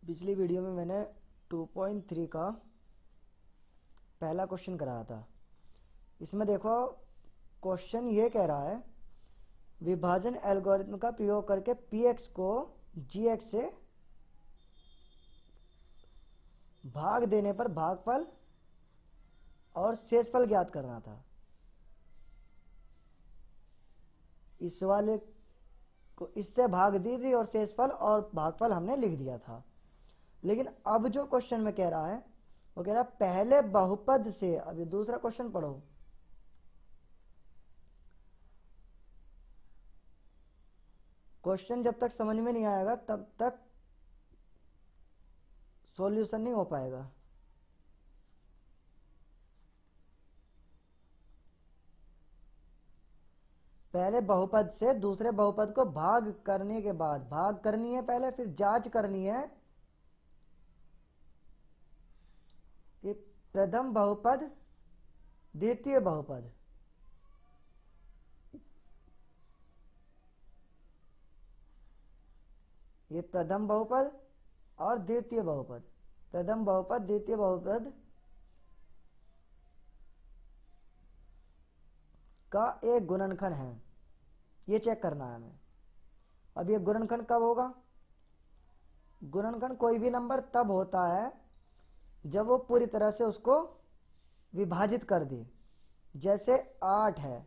पिछली वीडियो में मैंने 2.3 का पहला क्वेश्चन कराया था। इसमें देखो क्वेश्चन ये कह रहा है विभाजन एल्गोरिथम का प्रयोग करके px को gx से भाग देने पर भागफल और शेषफल ज्ञात करना था। इस वाले को इससे भाग दी थी और शेषफल और भागफल हमने लिख दिया था। लेकिन अब जो क्वेश्चन में कह रहा है वो कह रहा है पहले बहुपद से, अभी दूसरा क्वेश्चन पढ़ो। क्वेश्चन जब तक समझ में नहीं आएगा तब तक सॉल्यूशन नहीं हो पाएगा। पहले बहुपद से दूसरे बहुपद को भाग करने के बाद भाग करनी है पहले, फिर जांच करनी है कि प्रथम बहुपद द्वितीय बहुपद ये प्रथम बहुपद और द्वितीय बहुपद, प्रथम बहुपद द्वितीय बहुपद का एक गुणनखंड है, ये चेक करना है हमें। अब ये गुणनखंड कब होगा? गुणनखंड कोई भी नंबर तब होता है जब वो पूरी तरह से उसको विभाजित कर दे। जैसे 8 है,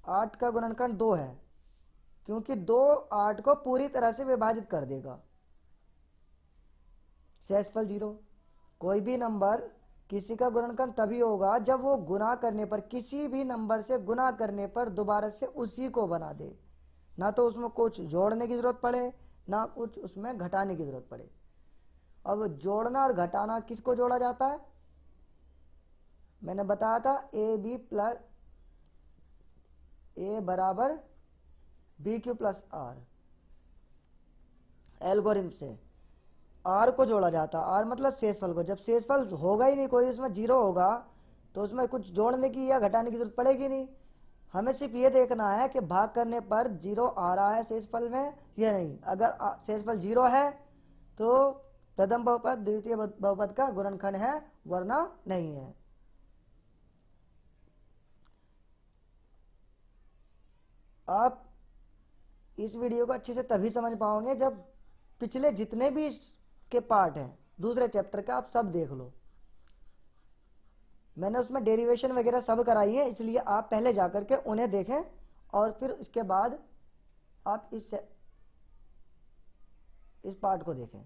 8 का गुणनखंड 2 है क्योंकि 2 8 को पूरी तरह से विभाजित कर देगा। शेषफल 0। कोई भी नंबर किसी का गुणनखंड तभी होगा जब वो गुणा करने पर, किसी भी नंबर से गुणा करने पर दोबारा से उसी को बना दे, ना तो उसमें कुछ जोड़ने की जरूरत पड़े ना कुछ उसमें घटाने की जरूरत पड़े। अब जोड़ना और घटाना किसको जोड़ा जाता है? मैंने बताया था ए बी प्लस ए बराबर B Q plus R. Algorithm से आर को जोड़ा जाता, आर मतलब शेषफल को। जब शेषफल होगा ही नहीं कोई, उसमें 0 होगा तो उसमें कुछ जोड़ने की या घटाने की जरूरत पड़ेगी नहीं। हमें सिर्फ ये देखना है कि भाग करने पर 0 आ रहा है शेषफल में या नहीं। अगर शेषफल 0 है तो प्रथम बहुपद द्वितीय बहुपद का गुणनखंड है, वरना नहीं है। आप इस वीडियो को अच्छे से तभी समझ पाओगे जब पिछले जितने भी के पार्ट हैं दूसरे चैप्टर का आप सब देख लो। मैंने उसमें डेरिवेशन वगैरह सब कराई है, इसलिए आप पहले जाकर के उन्हें देखें और फिर इसके बाद आप इस पार्ट को देखें।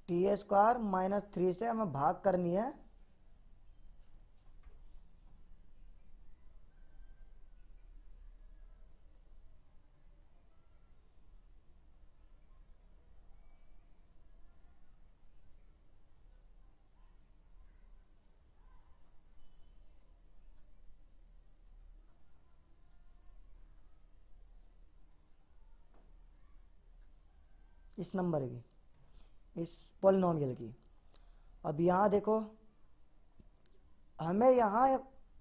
t² - 3 से हमें भाग करनी है। इस नंबर की, इस पॉलिनोमियल की। अब यहाँ देखो हमें यहाँ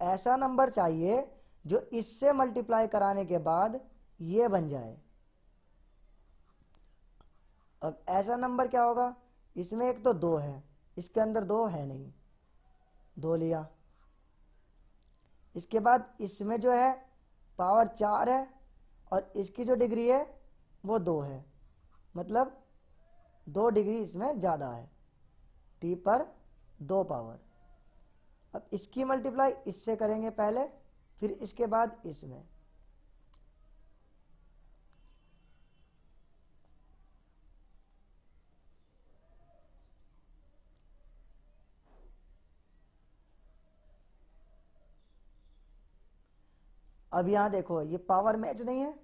ऐसा नंबर चाहिए जो इससे मल्टीप्लाई कराने के बाद ये बन जाए। अब ऐसा नंबर क्या होगा? इसमें एक तो 2 है, इसके अंदर 2 है नहीं, 2 लिया। इसके बाद इसमें जो है पावर 4 है और इसकी जो डिग्री है वो 2 है, मतलब 2 डिग्री इसमें ज़्यादा है, t पर 2 पावर। अब इसकी मल्टीप्लाई इससे करेंगे पहले, फिर इसके बाद इसमें। अब यहाँ देखो ये पावर मैच नहीं है,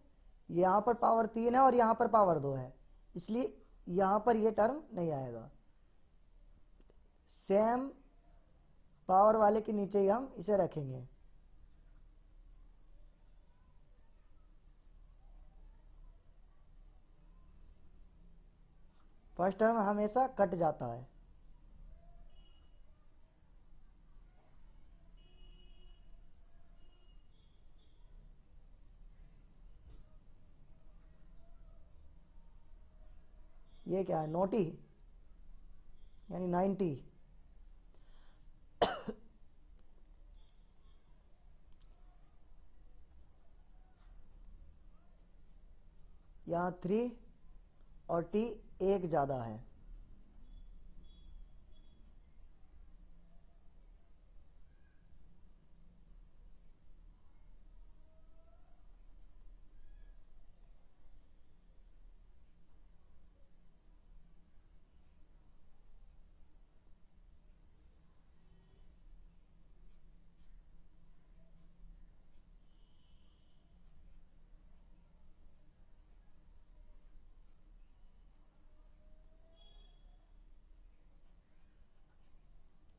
यहाँ पर पावर 3 है और यहाँ पर पावर 2 है, इसलिए यहाँ पर ये टर्म नहीं आएगा। सेम पावर वाले के नीचे ही हम इसे रखेंगे। फर्स्ट टर्म हमेशा कट जाता है। ये क्या है, नोटी यानी 90। यहाँ 3 और t एक ज़्यादा है।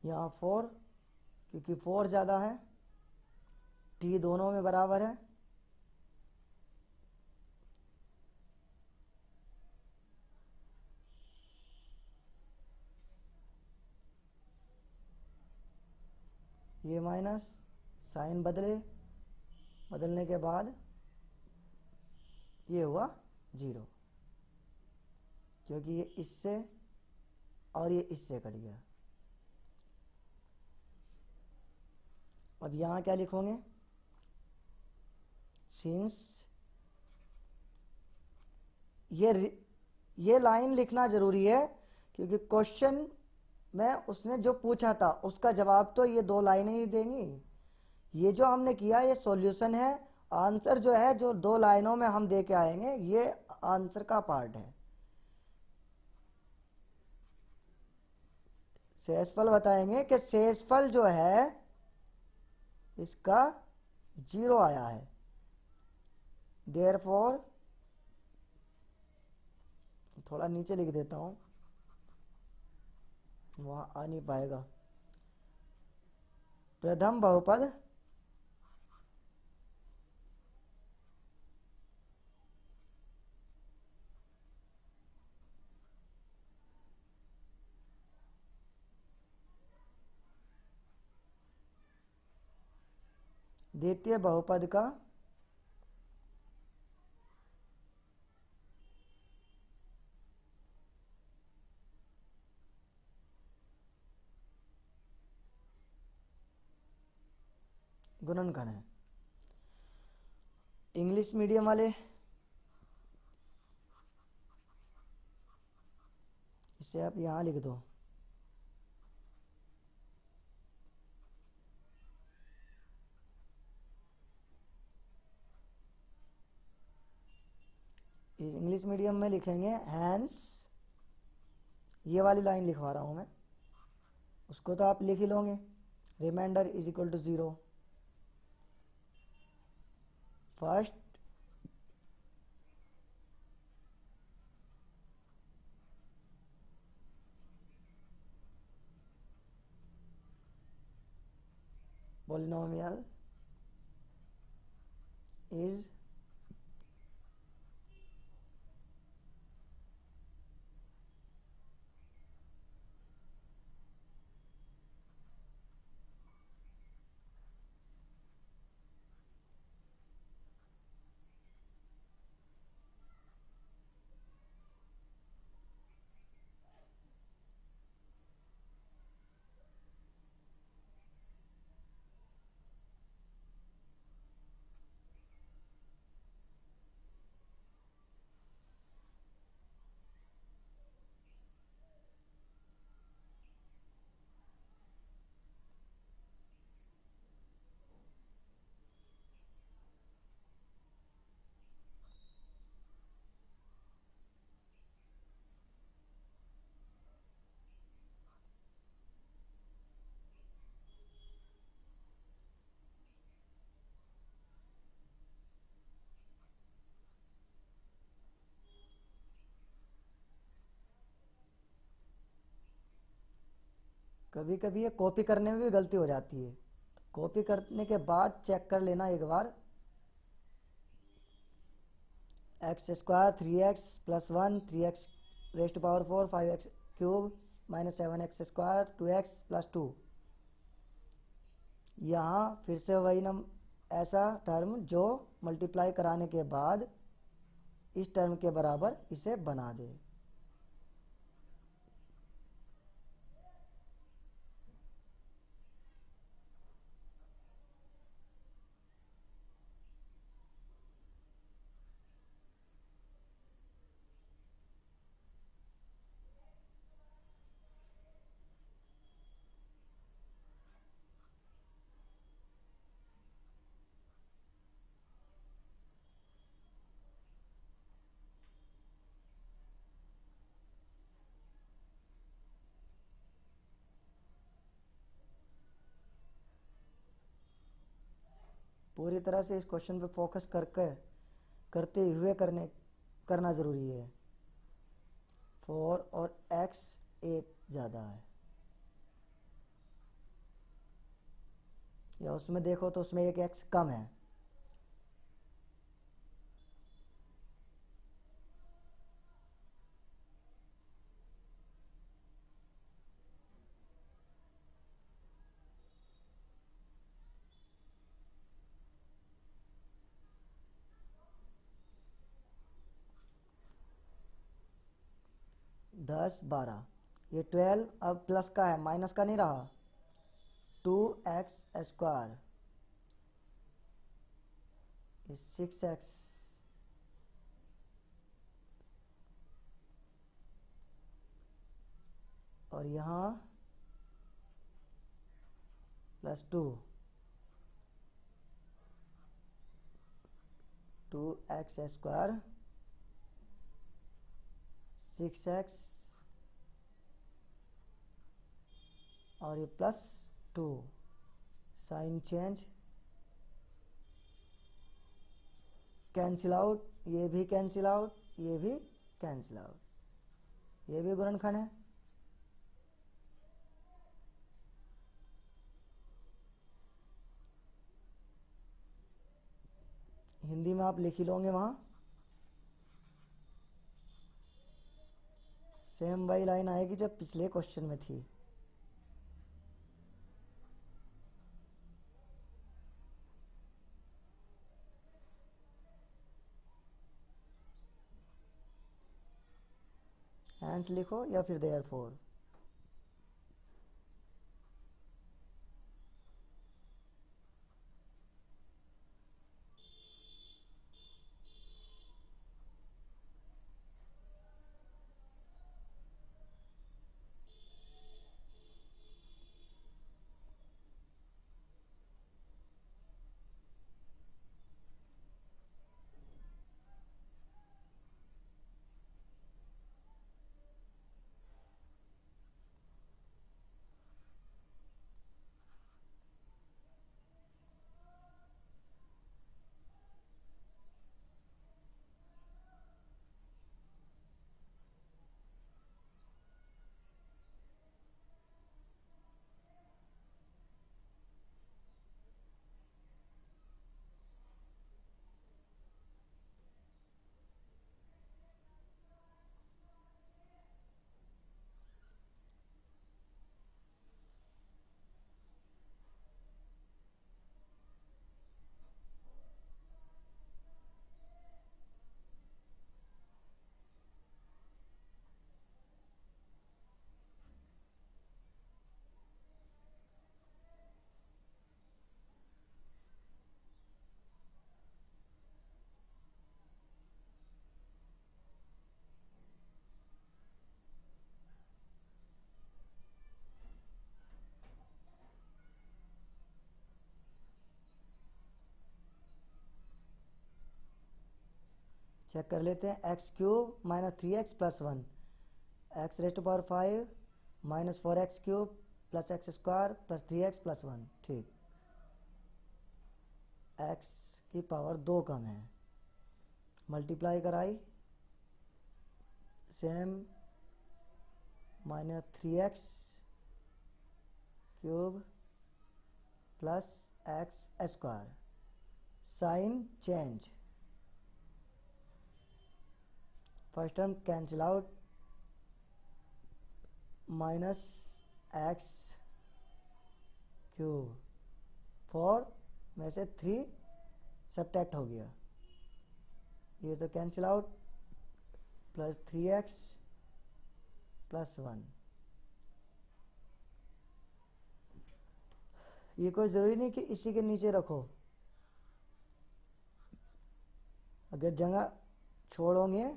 यहाँ 4, क्योंकि 4 ज़्यादा है, t दोनों में बराबर है। ये माइनस, साइन बदलने के बाद ये हुआ 0, क्योंकि ये इससे और ये इससे कट गया। अब यहाँ क्या लिखोगे, सिंस ये लाइन लिखना जरूरी है, क्योंकि क्वेश्चन में उसने जो पूछा था उसका जवाब तो ये 2 लाइनें ही देंगी। ये जो हमने किया ये सॉल्यूशन है, आंसर जो है जो 2 लाइनों में हम दे के आएंगे ये आंसर का पार्ट है। शेषफल बताएंगे कि शेषफल जो है इसका 0 आया है, देयरफॉर थोड़ा नीचे लिख देता हूं, वहां आ नहीं पाएगा। प्रथम बहुपद द्वितीय बहुपद का गुणनखंड है। इंग्लिश मीडियम वाले इसे आप यहां लिख दो। इंग्लिश मीडियम में लिखेंगे हैंस, ये वाली लाइन लिखवा रहा हूं मैं, उसको तो आप लिख ही लोगे। Remainder is equal to 0। First polynomial is कभी कभी ये कॉपी करने में भी गलती हो जाती है, तो कॉपी करने के बाद चेक कर लेना एक बार। X square 3x+1 3x raised power 4 5x³ -7x² 2x+2। यहाँ फिर से वही नम ऐसा टर्म जो मल्टीप्लाई कराने के बाद इस टर्म के बराबर इसे बना दे। पूरी तरह से इस क्वेश्चन पे फोकस करके करते हुए करना ज़रूरी है। 4 और x एक ज़्यादा है, या उसमें देखो तो उसमें एक x कम है। दस 12, ये 12 अब प्लस का है, माइनस का नहीं रहा। 2x², ये 6x, और यहाँ +2, 2x², 6x और ये +2, साइन चेंज, कैंसिल आउट, ये भी कैंसिल आउट, ये भी कैंसिल आउट, ये भी गुणनखंड है। हिंदी में आप लिख ही लोगे वहाँ, सेम वही लाइन आएगी जो पिछले क्वेश्चन में थी। हैंस लिखो या फिर देयरफॉर। चेक कर लेते हैं। x³ -3x+1, x⁵ -4x³ +x² +3x+1। ठीक, x की पावर 2 कम है, मल्टीप्लाई कराई, same -3x cube plus x square, sign change, first term cancel out, minus x cube, 4 में से 3 सब्ट्रैक्ट हो गया, ये तो cancel out, plus 3x plus 1। ये कोई ज़रूरी नहीं कि इसी के नीचे रखो, अगर जगह छोड़ोगे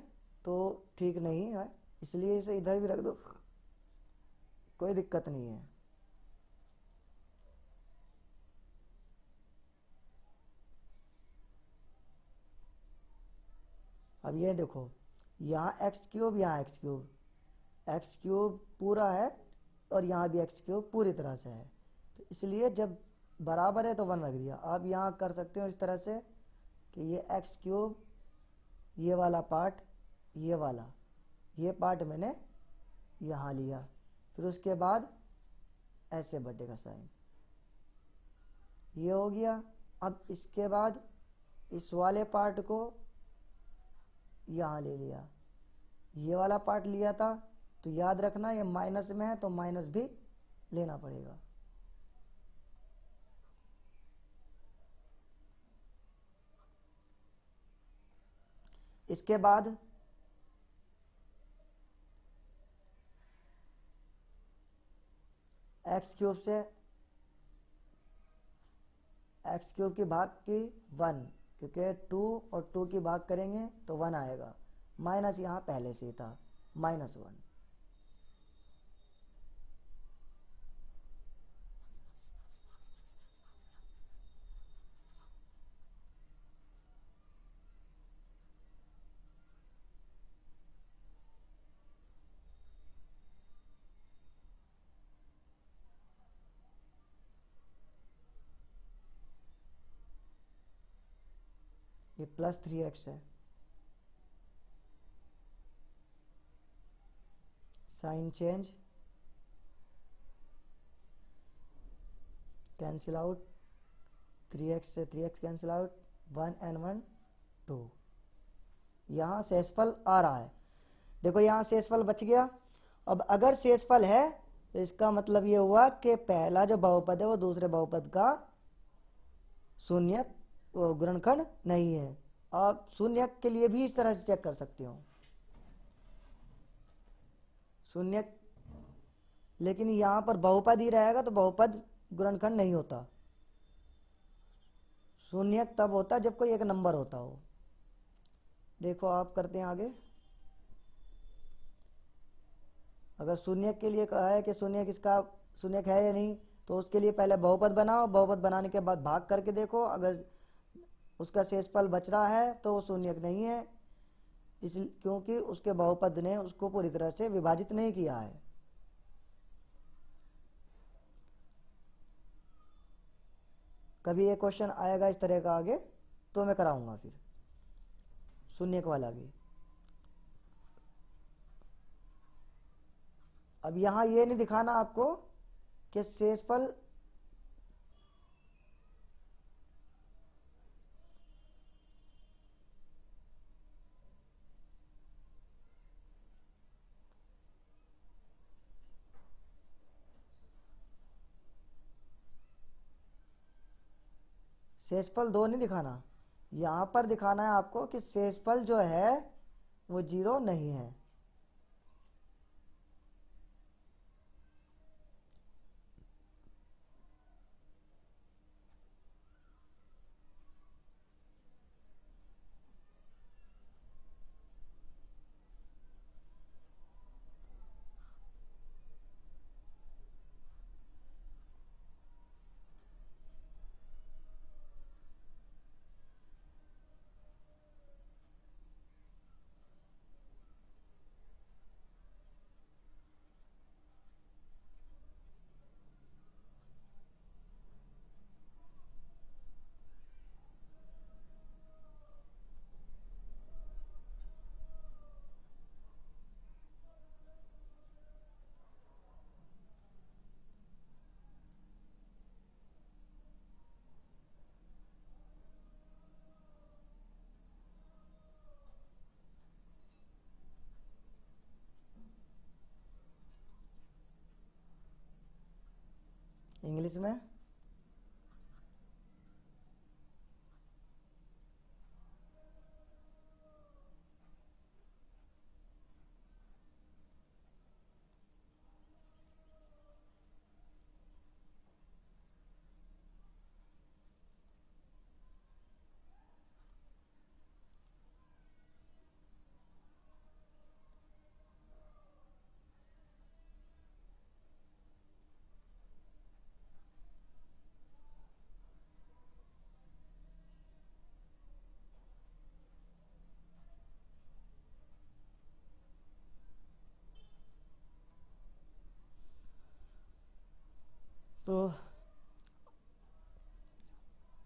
तो ठीक नहीं है, इसलिए इसे इधर भी रख दो, कोई दिक्कत नहीं है। अब ये देखो, यहाँ एक्स क्यूब, यहाँ एक्स क्यूब, एक्स क्यूब पूरा है और यहाँ भी एक्स क्यूब पूरी तरह से है, तो इसलिए जब बराबर है तो 1 रख दिया। आप यहाँ कर सकते हो इस तरह से कि ये एक्स क्यूब, ये वाला पार्ट, ये वाला, ये पार्ट मैंने यहाँ लिया, फिर उसके बाद ऐसे बर्थडे का साइन, ये हो गया। अब इसके बाद इस वाले पार्ट को यहाँ ले लिया, ये वाला पार्ट लिया था, तो याद रखना ये माइनस में है तो माइनस भी लेना पड़ेगा। इसके बाद एक्स क्यूब से एक्स क्यूब की भाग की 1, क्योंकि 2 और 2 की भाग करेंगे तो 1 आएगा, माइनस यहाँ पहले से ही था, -1। ये प्लस 3x है, sign change, cancel out, 3x से 3x कैंसिल आउट, 1 and 1 2। यहाँ शेषफल आ रहा है, देखो यहाँ शेषफल बच गया। अब अगर शेषफल है तो इसका मतलब ये हुआ कि पहला जो बहुपद है वो दूसरे बहुपद का शून्यक गुणनखंड नहीं है। आप शून्यक के लिए भी इस तरह से चेक कर सकते हो, शून्यक, लेकिन यहाँ पर बहुपद ही रहेगा तो बहुपद गुणनखंड नहीं होता, शून्यक तब होता जब कोई एक नंबर होता हो। देखो आप करते हैं आगे, अगर शून्यक के लिए कहा है कि शून्यक इसका शून्यक है या नहीं, तो उसके लिए पहले बहुपद बनाओ, बहुपद बनाने के बाद भाग करके देखो, अगर उसका शेषफल बच रहा है तो वो शून्यक नहीं है, इसलिए क्योंकि उसके बहुपद ने उसको पूरी तरह से विभाजित नहीं किया है। कभी ये क्वेश्चन आएगा इस तरह का आगे तो मैं कराऊंगा फिर शून्यक वाला भी। अब यहां ये नहीं दिखाना आपको कि शेषफल शेषफल 2 नहीं दिखाना, यहां पर दिखाना है आपको कि शेषफल जो है वो 0 नहीं है। इंग्लिश में। तो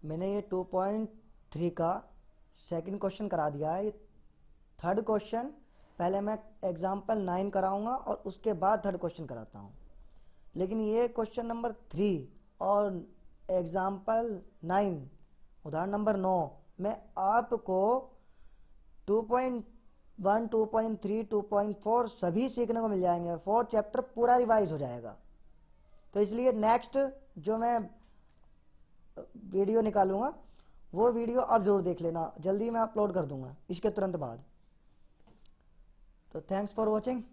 मैंने ये 2.3 का सेकंड क्वेश्चन करा दिया है। थर्ड क्वेश्चन पहले मैं एग्जाम्पल 9 कराऊंगा और उसके बाद थर्ड क्वेश्चन कराता हूँ। लेकिन ये क्वेश्चन नंबर 3 और एग्जाम्पल 9 उदाहरण नंबर 9 में आपको 2.1, 2.3, 2.4 सभी सीखने को मिल जाएंगे। 4 चैप्टर पूरा रिवाइज हो जाएगा। तो इसलिए नेक्स्ट जो मैं वीडियो निकालूंगा वो वीडियो आप जरूर देख लेना, जल्दी मैं अपलोड कर दूंगा इसके तुरंत बाद। तो थैंक्स फॉर वॉचिंग।